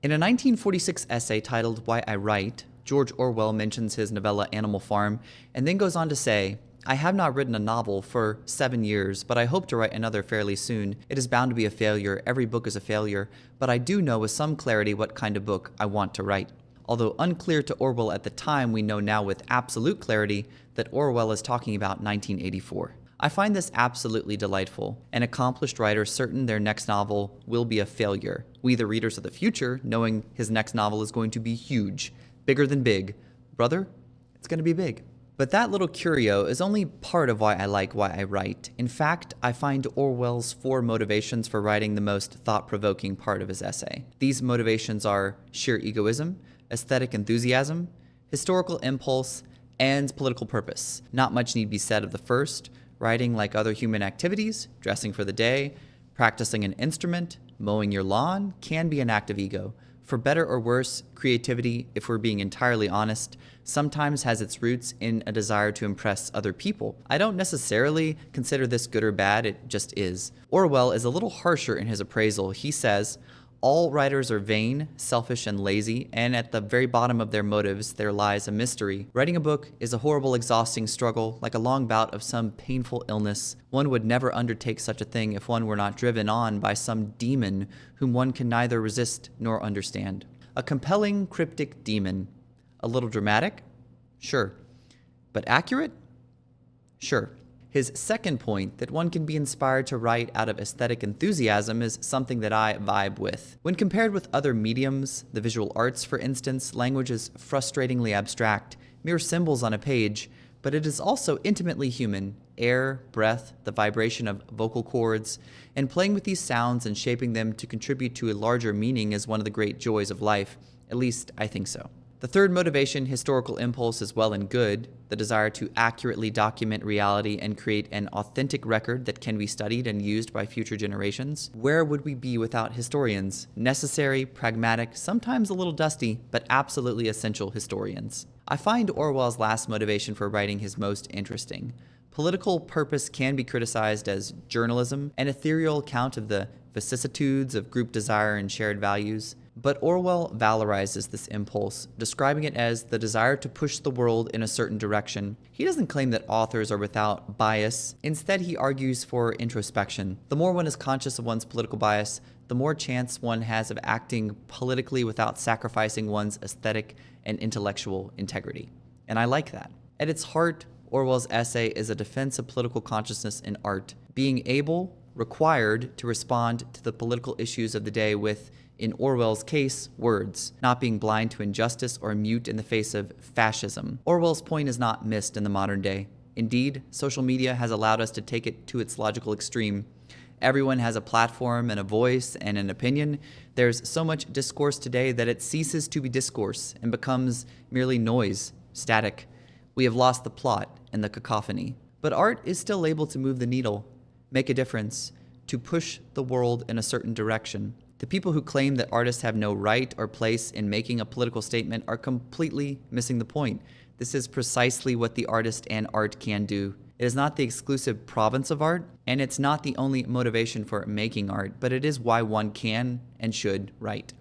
In a 1946 essay titled Why I Write, George Orwell mentions his novella Animal Farm and then goes on to say, "I have not written a novel for 7 years, but I hope to write another fairly soon. It is bound to be a failure. Every book is a failure, but I do know with some clarity what kind of book I want to write." Although unclear to Orwell at the time, we know now with absolute clarity that Orwell is talking about 1984. I find this absolutely delightful. An accomplished writer certain their next novel will be a failure. We, the readers of the future, knowing his next novel is going to be huge, bigger than big. Brother, it's going to be big. But that little curio is only part of why I like why I write. In fact, I find Orwell's 4 motivations for writing the most thought-provoking part of his essay. These motivations are sheer egoism, aesthetic enthusiasm, historical impulse, and political purpose. Not much need be said of the first. Writing like other human activities, dressing for the day, practicing an instrument, mowing your lawn, can be an act of ego. For better or worse, creativity, if we're being entirely honest, sometimes has its roots in a desire to impress other people. I don't necessarily consider this good or bad, it just is. Orwell is a little harsher in his appraisal. He says, "All writers are vain, selfish, and lazy, and at the very bottom of their motives there lies a mystery. Writing a book is a horrible, exhausting struggle, like a long bout of some painful illness. One would never undertake such a thing if one were not driven on by some demon whom one can neither resist nor understand." A compelling, cryptic demon. A little dramatic? Sure. But accurate? Sure. His second point, that one can be inspired to write out of aesthetic enthusiasm, is something that I vibe with. When compared with other mediums, the visual arts for instance, language is frustratingly abstract, mere symbols on a page, but it is also intimately human. Air, breath, the vibration of vocal cords, and playing with these sounds and shaping them to contribute to a larger meaning is one of the great joys of life. At least, I think so. The third motivation, historical impulse, is well and good, the desire to accurately document reality and create an authentic record that can be studied and used by future generations. Where would we be without historians? Necessary, pragmatic, sometimes a little dusty, but absolutely essential historians. I find Orwell's last motivation for writing his most interesting. Political purpose can be criticized as journalism, an ethereal account of the vicissitudes of group desire and shared values. But Orwell valorizes this impulse, describing it as the desire to push the world in a certain direction. He doesn't claim that authors are without bias. Instead, he argues for introspection. The more one is conscious of one's political bias, the more chance one has of acting politically without sacrificing one's aesthetic and intellectual integrity. And I like that. At its heart, Orwell's essay is a defense of political consciousness in art, being able, required, to respond to the political issues of the day with, in Orwell's case, words, not being blind to injustice or mute in the face of fascism. Orwell's point is not missed in the modern day. Indeed, social media has allowed us to take it to its logical extreme. Everyone has a platform and a voice and an opinion. There's so much discourse today that it ceases to be discourse and becomes merely noise, static. We have lost the plot and the cacophony. But art is still able to move the needle, make a difference, to push the world in a certain direction. The people who claim that artists have no right or place in making a political statement are completely missing the point. This is precisely what the artist and art can do. It is not the exclusive province of art, and it's not the only motivation for making art, but it is why one can and should write.